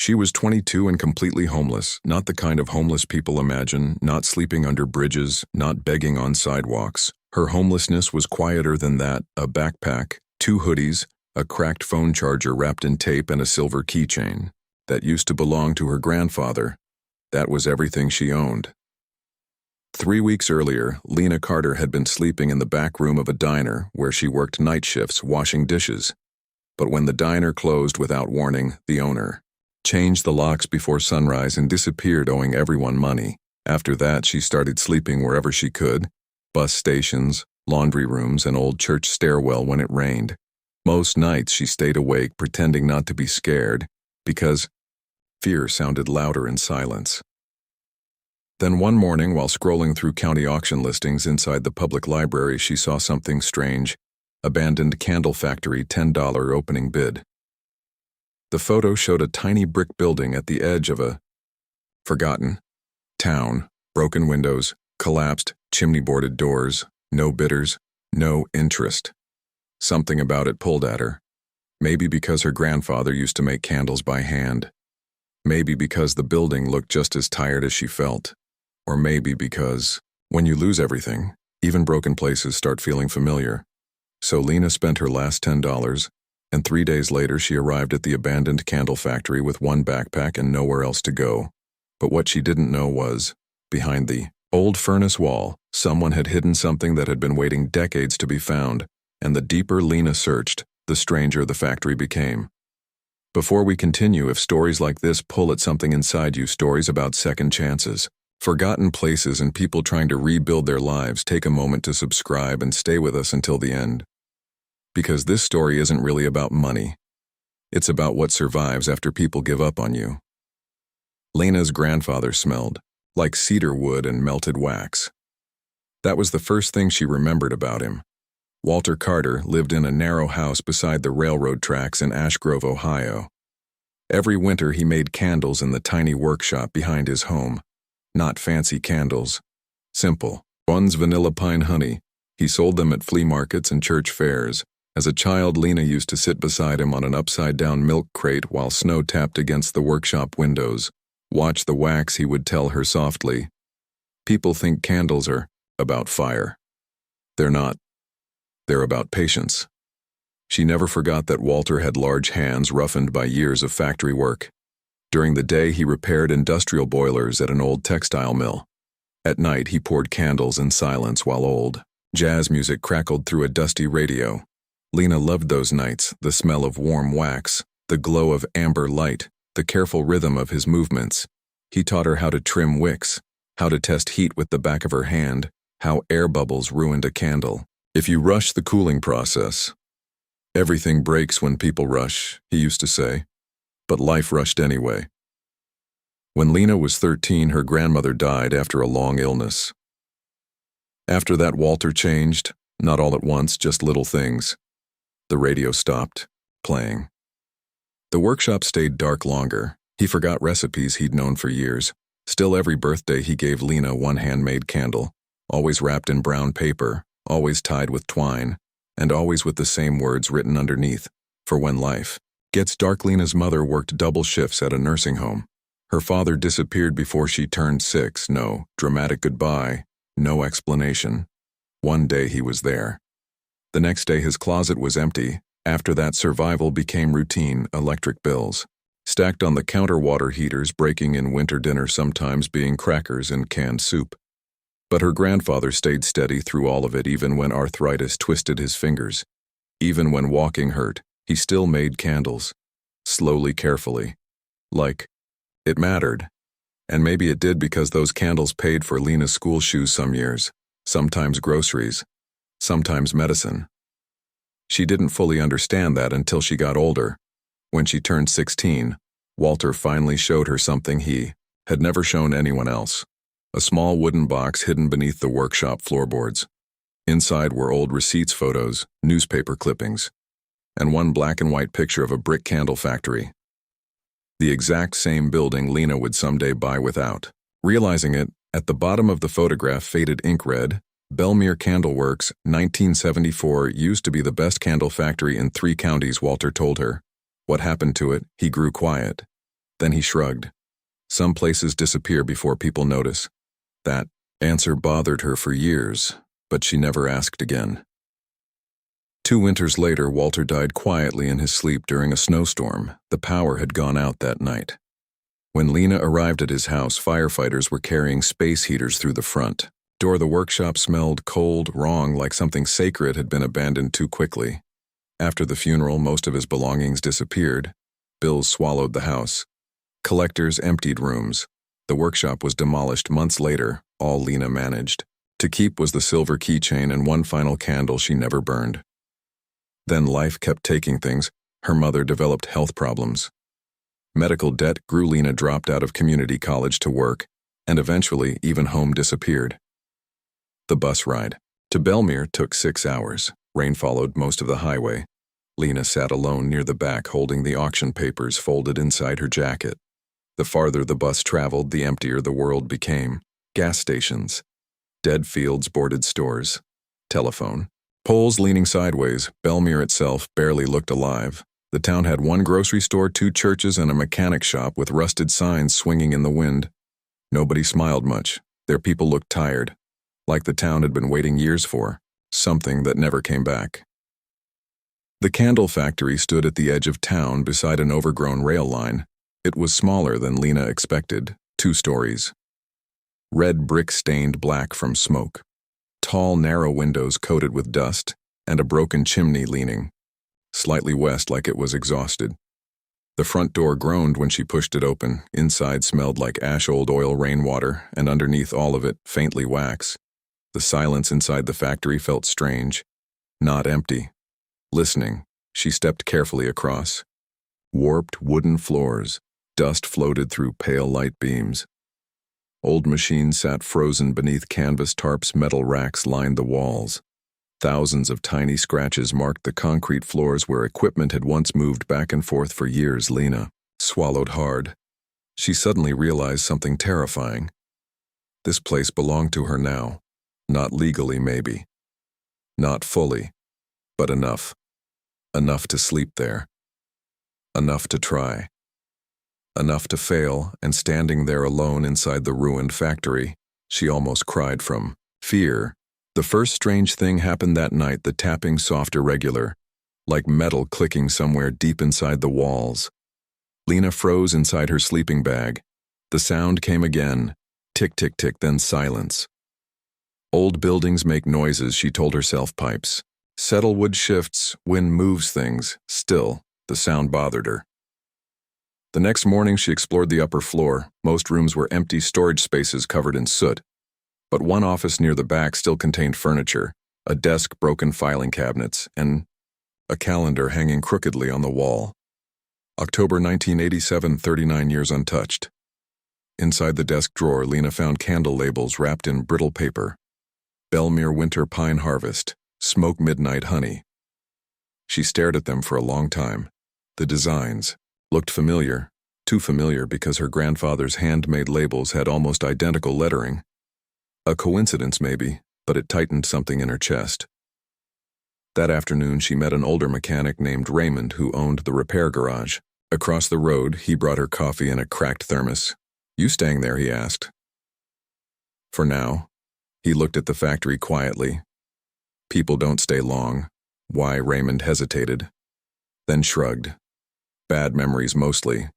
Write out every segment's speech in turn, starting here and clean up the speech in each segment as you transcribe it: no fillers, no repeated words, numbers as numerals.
She was 22 and completely homeless, not the kind of homeless people imagine, not sleeping under bridges, not begging on sidewalks. Her homelessness was quieter than that: a backpack, 2 hoodies, a cracked phone charger wrapped in tape, and a silver keychain that used to belong to her grandfather. That was everything she owned. 3 weeks earlier, Lena Carter had been sleeping in the back room of a diner where she worked night shifts washing dishes. But when the diner closed without warning, the owner changed the locks before sunrise and disappeared, owing everyone money. After that, she started sleeping wherever she could: bus stations, laundry rooms, and old church stairwell when it rained. Most nights she stayed awake, pretending not to be scared, because fear sounded louder in silence. Then one morning, while scrolling through county auction listings inside the public library, she saw something strange: abandoned candle factory, $10 opening bid. The photo showed a tiny brick building at the edge of a forgotten town: broken windows, collapsed, chimney-boarded doors, no bidders, no interest. Something about it pulled at her. Maybe because her grandfather used to make candles by hand. Maybe because the building looked just as tired as she felt. Or maybe because, when you lose everything, even broken places start feeling familiar. So Lena spent her last $10, and 3 days later she arrived at the abandoned candle factory with 1 backpack and nowhere else to go. But what she didn't know was, behind the old furnace wall, someone had hidden something that had been waiting decades to be found, and the deeper Lena searched, the stranger the factory became. Before we continue, if stories like this pull at something inside you, stories about second chances, forgotten places, and people trying to rebuild their lives, take a moment to subscribe and stay with us until the end. Because this story isn't really about money. It's about what survives after people give up on you. Lena's grandfather smelled like cedar wood and melted wax. That was the first thing she remembered about him. Walter Carter lived in a narrow house beside the railroad tracks in Ash Grove, Ohio. Every winter he made candles in the tiny workshop behind his home. Not fancy candles. Simple ones: vanilla pine honey. He sold them at flea markets and church fairs. As a child, Lena used to sit beside him on an upside-down milk crate while snow tapped against the workshop windows. Watch the wax, he would tell her softly. People think candles are about fire. They're not. They're about patience. She never forgot that Walter had large hands roughened by years of factory work. During the day, he repaired industrial boilers at an old textile mill. At night, he poured candles in silence while old jazz music crackled through a dusty radio. Lena loved those nights: the smell of warm wax, the glow of amber light, the careful rhythm of his movements. He taught her how to trim wicks, how to test heat with the back of her hand, how air bubbles ruined a candle. If you rush the cooling process, everything breaks. When people rush, he used to say. But life rushed anyway. When Lena was 13, her grandmother died after a long illness. After that, Walter changed, not all at once, just little things. The radio stopped playing. The workshop stayed dark longer. He forgot recipes he'd known for years. Still, every birthday he gave Lena 1 handmade candle, always wrapped in brown paper, always tied with twine, and always with the same words written underneath: for when life gets dark. Lena's mother worked double shifts at a nursing home. Her father disappeared before she turned 6. No dramatic goodbye, no explanation. One day he was there. The next day his closet was empty. After that, survival became routine: electric bills stacked on the counter, water heaters breaking in winter, dinner sometimes being crackers and canned soup. But her grandfather stayed steady through all of it, even when arthritis twisted his fingers. Even when walking hurt, he still made candles. Slowly, carefully. Like it mattered. And maybe it did, because those candles paid for Lena's school shoes some years, sometimes groceries, sometimes medicine. She didn't fully understand that until she got older. When she turned 16, Walter finally showed her something he had never shown anyone else: a small wooden box hidden beneath the workshop floorboards. Inside were old receipts, photos, newspaper clippings, and one black and white picture of a brick candle factory. The exact same building Lena would someday buy without realizing it. At the bottom of the photograph, faded ink read, "Belmere Candle Works, 1974, used to be the best candle factory in 3 counties, Walter told her. What happened to it? He grew quiet. Then he shrugged. Some places disappear before people notice. That answer bothered her for years, but she never asked again. 2 winters later, Walter died quietly in his sleep during a snowstorm. The power had gone out that night. When Lena arrived at his house, firefighters were carrying space heaters through the front door. The workshop smelled cold, wrong, like something sacred had been abandoned too quickly. After the funeral, most of his belongings disappeared. Bills swallowed the house. Collectors emptied rooms. The workshop was demolished months later. All Lena managed to keep was the silver keychain and one final candle she never burned. Then life kept taking things. Her mother developed health problems. Medical debt grew. Lena dropped out of community college to work, and eventually even home disappeared. The bus ride to Belmere took 6 hours. Rain followed most of the highway. Lena sat alone near the back, holding the auction papers folded inside her jacket. The farther the bus traveled, the emptier the world became. Gas stations, dead fields, boarded stores, telephone poles leaning sideways. Belmere itself barely looked alive. The town had 1 grocery store, 2 churches, and a mechanic shop with rusted signs swinging in the wind. Nobody smiled much. Their people looked tired, like the town had been waiting years for something that never came back. The candle factory stood at the edge of town beside an overgrown rail line. It was smaller than Lena expected, 2 stories. Red brick stained black from smoke. Tall, narrow windows coated with dust, and a broken chimney leaning slightly west like it was exhausted. The front door groaned when she pushed it open. Inside smelled like ash-old oil rainwater, and underneath all of it, faintly wax. The silence inside the factory felt strange, not empty. Listening, she stepped carefully across. Warped wooden floors, dust floated through pale light beams. Old machines sat frozen beneath canvas tarps. Metal racks lined the walls. Thousands of tiny scratches marked the concrete floors where equipment had once moved back and forth for years. Lena swallowed hard. She suddenly realized something terrifying. This place belonged to her now. Not legally, maybe. Not fully, but enough. Enough to sleep there. Enough to try. Enough to fail, and standing there alone inside the ruined factory, she almost cried from fear. The first strange thing happened that night, the tapping, soft, irregular, like metal clicking somewhere deep inside the walls. Lena froze inside her sleeping bag. The sound came again, tick, tick, tick, then silence. Old buildings make noises, she told herself, pipes. Settlewood shifts, wind moves things. Still, the sound bothered her. The next morning she explored the upper floor. Most rooms were empty storage spaces covered in soot. But one office near the back still contained furniture, a desk, broken filing cabinets, and a calendar hanging crookedly on the wall. October 1987, 39 years untouched. Inside the desk drawer, Lena found candle labels wrapped in brittle paper. Belmere Winter Pine Harvest, Smoke Midnight Honey. She stared at them for a long time. The designs looked familiar, too familiar because her grandfather's handmade labels had almost identical lettering. A coincidence maybe, but it tightened something in her chest. That afternoon she met an older mechanic named Raymond who owned the repair garage. Across the road, he brought her coffee in a cracked thermos. "You staying there?" he asked. For now. He looked at the factory quietly. "People don't stay long." Why? Raymond hesitated, then shrugged. "Bad memories mostly."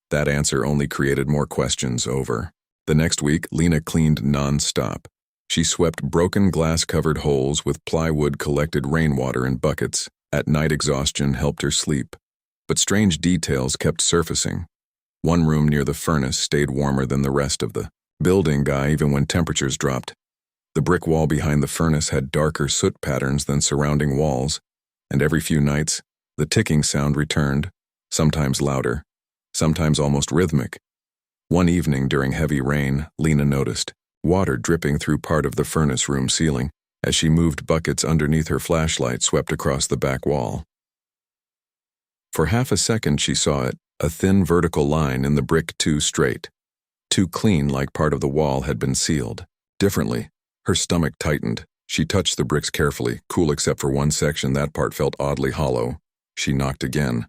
That answer only created more questions. Over the next week, Lena cleaned non-stop. She swept broken glass-covered holes with plywood, collected rainwater in buckets. At night, exhaustion helped her sleep. But strange details kept surfacing. One room near the furnace stayed warmer than the rest of the building, even when temperatures dropped. The brick wall behind the furnace had darker soot patterns than surrounding walls, and every few nights, the ticking sound returned, sometimes louder, sometimes almost rhythmic. One evening during heavy rain, Lena noticed water dripping through part of the furnace room ceiling. As she moved, buckets underneath her flashlight swept across the back wall. For half a second she saw it, a thin vertical line in the brick, too straight, too clean, like part of the wall had been sealed differently. Her stomach tightened. She touched the bricks carefully, cool except for one section. That part felt oddly hollow. She knocked again.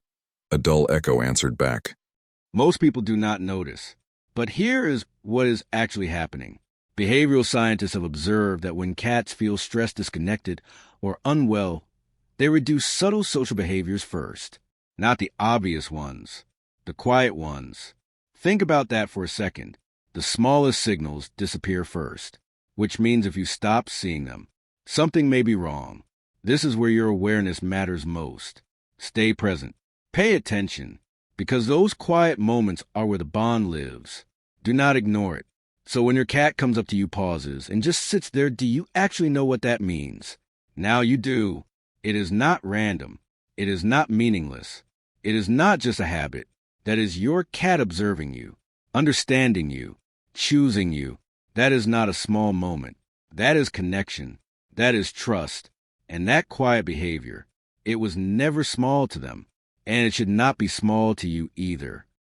A dull echo answered back. Most people do not notice. But here is what is actually happening. Behavioral scientists have observed that when cats feel stressed, disconnected, or unwell, they reduce subtle social behaviors first, not the obvious ones, the quiet ones. Think about that for a second. The smallest signals disappear first, which means if you stop seeing them, something may be wrong. This is where your awareness matters most. Stay present. Pay attention, because those quiet moments are where the bond lives. Do not ignore it. So when your cat comes up to you, pauses, and just sits there, do you actually know what that means? Now you do. It is not random. It is not meaningless. It is not just a habit. That is your cat observing you, understanding you, choosing you. That is not a small moment. That is connection. That is trust. And that quiet behavior, it was never small to them. And it should not be small to you either.